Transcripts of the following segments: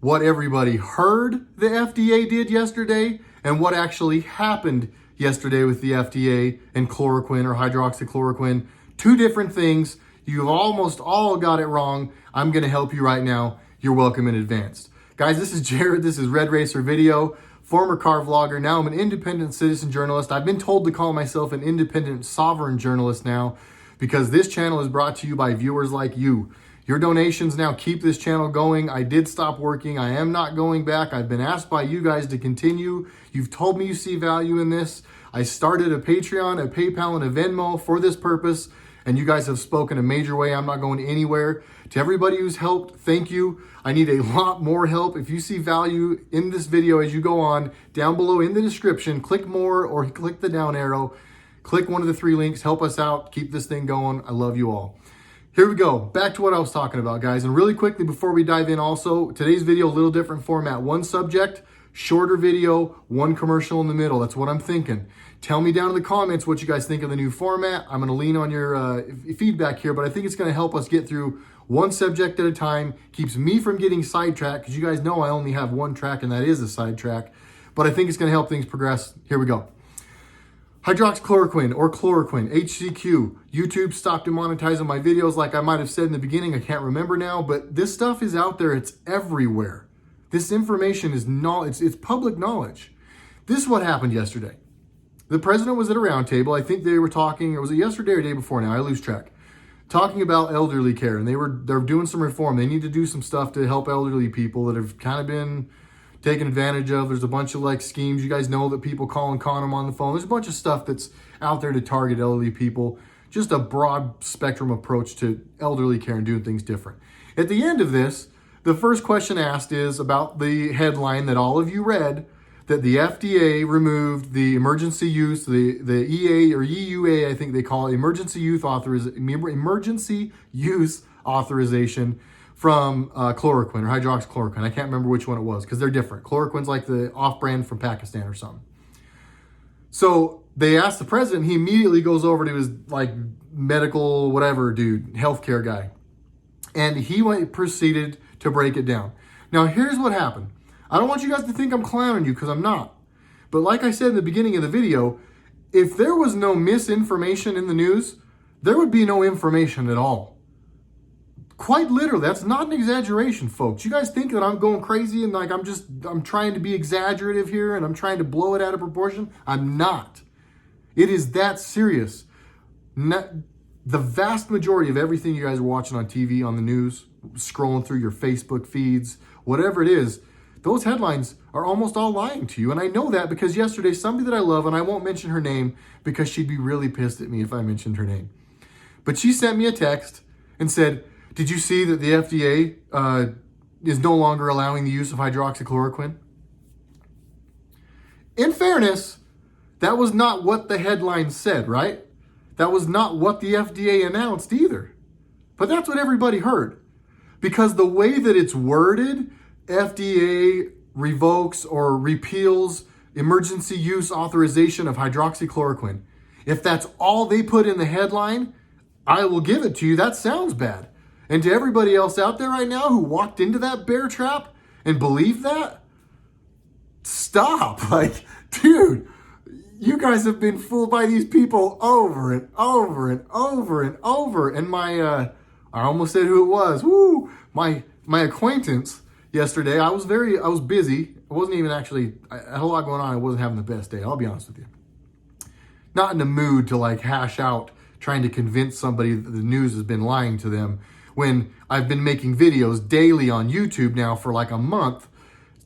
what everybody heard the FDA did yesterday and what actually happened yesterday with the FDA and chloroquine or hydroxychloroquine. Two different things. You've almost all got it wrong. I'm going to help you right now. You're welcome in advance. Guys, this is Jared. This is RedRacer Video, former car vlogger. Now I'm an independent citizen journalist. I've been told to call myself an independent sovereign journalist now because this channel is brought to you by viewers like you. Your donations now keep this channel going. I did stop working. I am not going back. I've been asked by you guys to continue. You've told me you see value in this. I started a Patreon, a PayPal, and a Venmo for this purpose, and you guys have spoken a major way. I'm not going anywhere. To everybody who's helped, thank you. I need a lot more help. If you see value in this video as you go on, down below in the description, click more or click the down arrow. Click one of the three links. Help us out. Keep this thing going. I love you all. Here we go. Back to what I was talking about, guys. And really quickly before we dive in also, today's video, a little different format. One subject, shorter video, one commercial in the middle. That's what I'm thinking. Tell me down in the comments what you guys think of the new format. I'm going to lean on your feedback here, but I think it's going to help us get through one subject at a time. Keeps me from getting sidetracked because you guys know I only have one track and that is a sidetrack. But I think it's going to help things progress. Here we go. Hydroxychloroquine or chloroquine, HCQ. YouTube stopped demonetizing my videos like I might have said in the beginning. I can't remember now, but this stuff is out there. It's everywhere. This information is it's public knowledge. This is what happened yesterday. The president was at a round table. I think they were talking, or was it yesterday or the day before now? I lose track. Talking about elderly care, and they're doing some reform. They need to do some stuff to help elderly people that have kind of been taken advantage of. There's a bunch of like schemes. You guys know that people call and con them on the phone. There's a bunch of stuff that's out there to target elderly people. Just a broad spectrum approach to elderly care and doing things different. At the end of this, the first question asked is about the headline that all of you read, that the FDA removed the emergency use, the EA or EUA, I think they call it, emergency use authorization from chloroquine or hydroxychloroquine. I can't remember which one it was because they're different. Chloroquine's like the off-brand from Pakistan or something. So they asked the president, he immediately goes over to his like medical whatever dude, healthcare guy. And he proceeded to break it down. Now here's what happened. I don't want you guys to think I'm clowning you because I'm not. But like I said in the beginning of the video, if there was no misinformation in the news, there would be no information at all. Quite literally, that's not an exaggeration, folks. You guys think that I'm going crazy and like I'm trying to be exaggerative here and I'm trying to blow it out of proportion? I'm not. It is that serious. The vast majority of everything you guys are watching on TV, on the news, scrolling through your Facebook feeds, whatever it is, those headlines are almost all lying to you. And I know that because yesterday, somebody that I love, and I won't mention her name because she'd be really pissed at me if I mentioned her name. But she sent me a text and said, did you see that the FDA is no longer allowing the use of hydroxychloroquine? In fairness, that was not what the headline said, right? That was not what the FDA announced either. But that's what everybody heard. Because the way that it's worded, FDA revokes or repeals emergency use authorization of hydroxychloroquine. If that's all they put in the headline, I will give it to you. That sounds bad. And to everybody else out there right now who walked into that bear trap and believed that, stop. Like, dude, you guys have been fooled by these people over and over and over and over. And I almost said who it was. Woo! My acquaintance yesterday, I was busy. I wasn't even actually, I had a lot going on. I wasn't having the best day. I'll be honest with you. Not in the mood to like hash out trying to convince somebody that the news has been lying to them when I've been making videos daily on YouTube now for like a month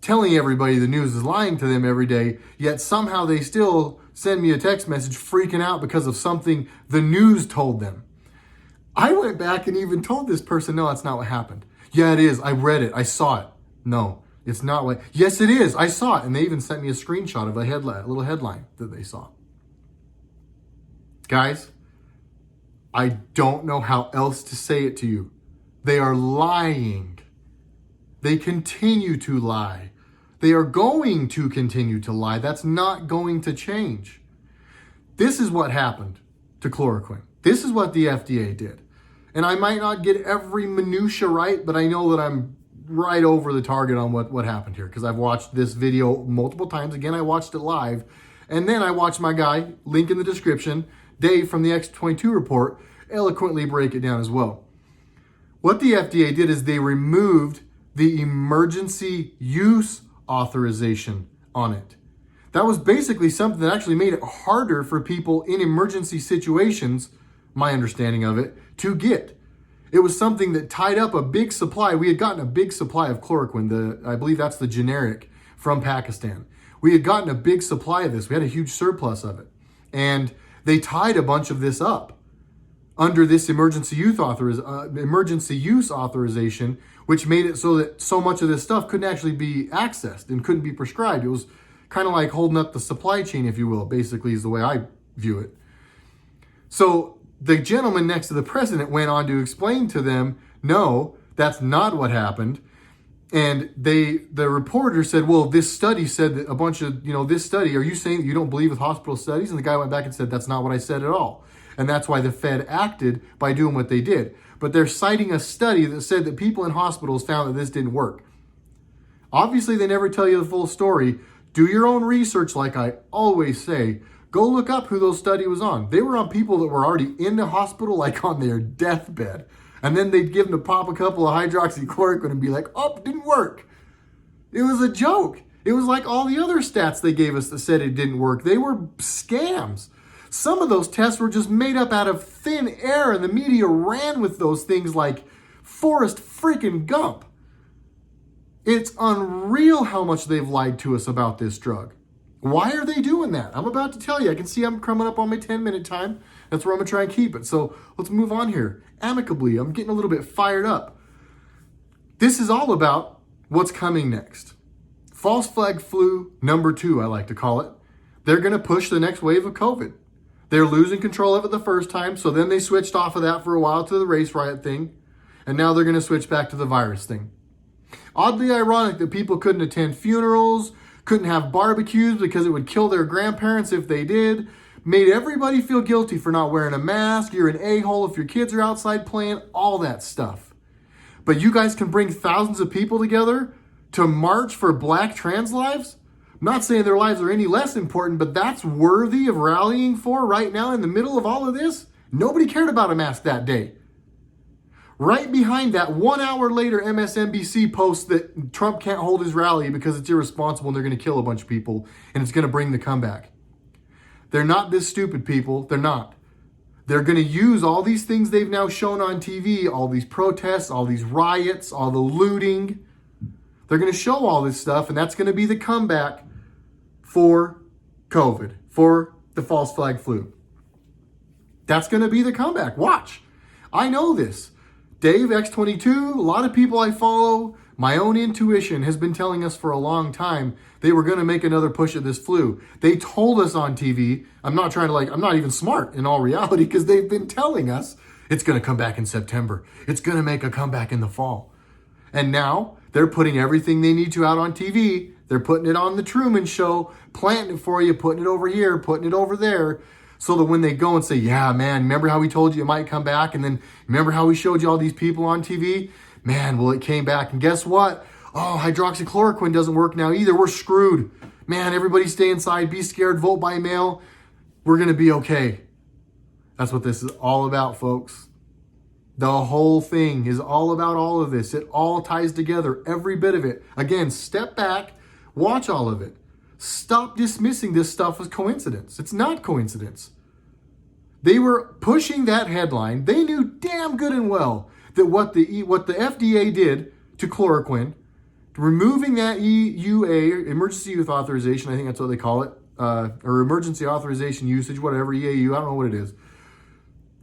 telling everybody the news is lying to them every day, yet somehow they still send me a text message freaking out because of something the news told them. I went back and even told this person, no, that's not what happened. Yeah, it is. I read it. I saw it. No, it's not what. Yes, it is. I saw it. And they even sent me a screenshot of a little headline that they saw. Guys, I don't know how else to say it to you. They are lying. They continue to lie. They are going to continue to lie. That's not going to change. This is what happened to chloroquine. This is what the FDA did. And I might not get every minutia right, but I know that I'm right over the target on what happened here, because I've watched this video multiple times. Again, I watched it live, and then I watched my guy, link in the description, Dave from the X22 report, eloquently break it down as well. What the FDA did is they removed the emergency use authorization on it. That was basically something that actually made it harder for people in emergency situations, my understanding of it, to get. It was something that tied up a big supply. We had gotten a big supply of chloroquine. I believe that's the generic from Pakistan. We had gotten a big supply of this. We had a huge surplus of it. And they tied a bunch of this up under this emergency use authorization, which made it so that so much of this stuff couldn't actually be accessed and couldn't be prescribed. It was kind of like holding up the supply chain, if you will, basically is the way I view it. So the gentleman next to the president went on to explain to them, no, that's not what happened. And the reporter said, well, this study said that a bunch of, this study, are you saying that you don't believe with hospital studies? And the guy went back and said, that's not what I said at all. And that's why the Fed acted by doing what they did. But they're citing a study that said that people in hospitals found that this didn't work. Obviously, they never tell you the full story. Do your own research, like I always say. Go look up who those study was on. They were on people that were already in the hospital, like on their deathbed. And then they'd give them to pop a couple of hydroxychloroquine and be like, oh, it didn't work. It was a joke. It was like all the other stats they gave us that said it didn't work. They were scams. Some of those tests were just made up out of thin air, and the media ran with those things like Forrest freaking Gump. It's unreal how much they've lied to us about this drug. Why are they doing that? I'm about to tell you. I can see I'm coming up on my 10-minute time. That's where I'm going to try and keep it. So let's move on here. Amicably, I'm getting a little bit fired up. This is all about what's coming next. False flag flu number 2, I like to call it. They're going to push the next wave of COVID. They're losing control of it the first time, so then they switched off of that for a while to the race riot thing, and now they're going to switch back to the virus thing. Oddly ironic that people couldn't attend funerals, couldn't have barbecues because it would kill their grandparents if they did, made everybody feel guilty for not wearing a mask, you're an a-hole if your kids are outside playing, all that stuff. But you guys can bring thousands of people together to march for black trans lives? I'm not saying their lives are any less important, but that's worthy of rallying for right now in the middle of all of this? Nobody cared about a mask that day. Right behind that, 1 hour later, MSNBC posts that Trump can't hold his rally because it's irresponsible and they're going to kill a bunch of people and it's going to bring the comeback. They're not this stupid, people. They're not. They're going to use all these things they've now shown on TV, all these protests, all these riots, all the looting. They're going to show all this stuff, and that's going to be the comeback for COVID, for the false flag flu. That's going to be the comeback. Watch. I know this. Dave, X22, a lot of people I follow, my own intuition has been telling us for a long time they were going to make another push at this flu. They told us on TV, I'm not even smart in all reality because they've been telling us it's going to come back in September. It's going to make a comeback in the fall. And now they're putting everything they need to out on TV. They're putting it on the Truman Show, planting it for you, putting it over here, putting it over there. So that when they go and say, yeah, man, remember how we told you it might come back? And then remember how we showed you all these people on TV? Man, well, it came back. And guess what? Oh, hydroxychloroquine doesn't work now either. We're screwed. Man, everybody stay inside. Be scared. Vote by mail. We're going to be okay. That's what this is all about, folks. The whole thing is all about all of this. It all ties together, every bit of it. Again, step back, watch all of it. Stop dismissing this stuff as coincidence. It's not coincidence. They were pushing that headline. They knew damn good and well that what the FDA did to chloroquine, removing that EUA, emergency use authorization, I think that's what they call it, or emergency authorization usage, whatever, EAU, I don't know what it is.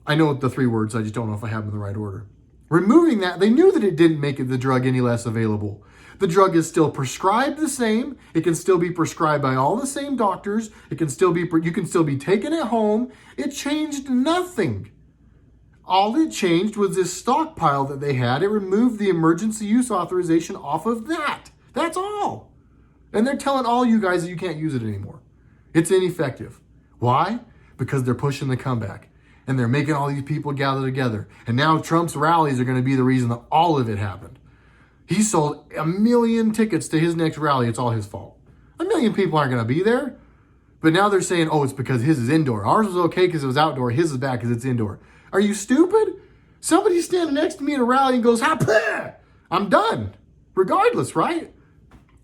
I know the 3 words, I just don't know if I have them in the right order. Removing that, they knew that it didn't make the drug any less available. The drug is still prescribed the same. It can still be prescribed by all the same doctors. You can still be taken at home. It changed nothing. All it changed was this stockpile that they had. It removed the emergency use authorization off of that. That's all. And they're telling all you guys that you can't use it anymore. It's ineffective. Why? Because they're pushing the comeback. And they're making all these people gather together. And now Trump's rallies are going to be the reason that all of it happened. He sold 1 million tickets to his next rally. It's all his fault. 1 million people aren't going to be there. But now they're saying, oh, it's because his is indoor. Ours was okay because it was outdoor. His is bad because it's indoor. Are you stupid? Somebody's standing next to me at a rally and goes, ha, I'm done. Regardless, right?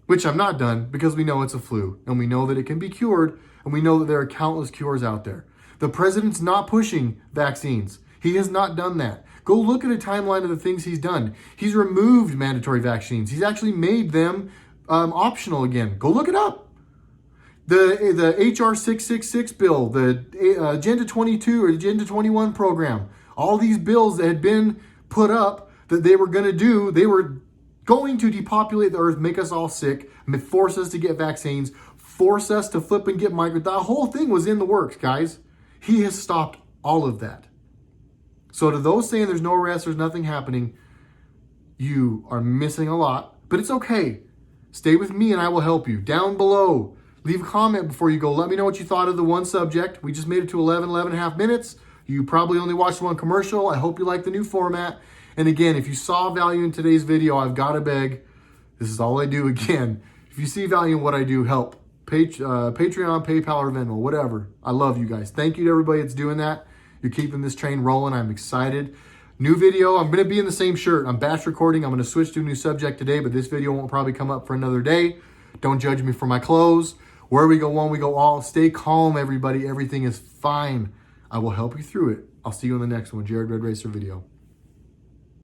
Which I'm not done because we know it's a flu and we know that it can be cured and we know that there are countless cures out there. The president's not pushing vaccines. He has not done that. Go look at a timeline of the things he's done. He's removed mandatory vaccines. He's actually made them optional again. Go look it up. The HR 666 bill, the Agenda 22 or Agenda 21 program, all these bills that had been put up that they were going to do, they were going to depopulate the earth, make us all sick, force us to get vaccines, force us to flip and get migrant. The whole thing was in the works, guys. He has stopped all of that. So to those saying there's no arrest, there's nothing happening, you are missing a lot, but it's okay. Stay with me and I will help you. Down below, leave a comment before you go. Let me know what you thought of the one subject. We just made it to 11 and a half minutes. You probably only watched one commercial. I hope you like the new format. And again, if you saw value in today's video, I've got to beg. This is all I do again. If you see value in what I do, help. Patreon, PayPal, or Venmo, whatever. I love you guys. Thank you to everybody that's doing that. You're keeping this train rolling. I'm excited. New video. I'm going to be in the same shirt. I'm batch recording. I'm going to switch to a new subject today, but this video won't probably come up for another day. Don't judge me for my clothes. Where we go one, we go all. Stay calm, everybody. Everything is fine. I will help you through it. I'll see you in the next one. Jared RedRacer video.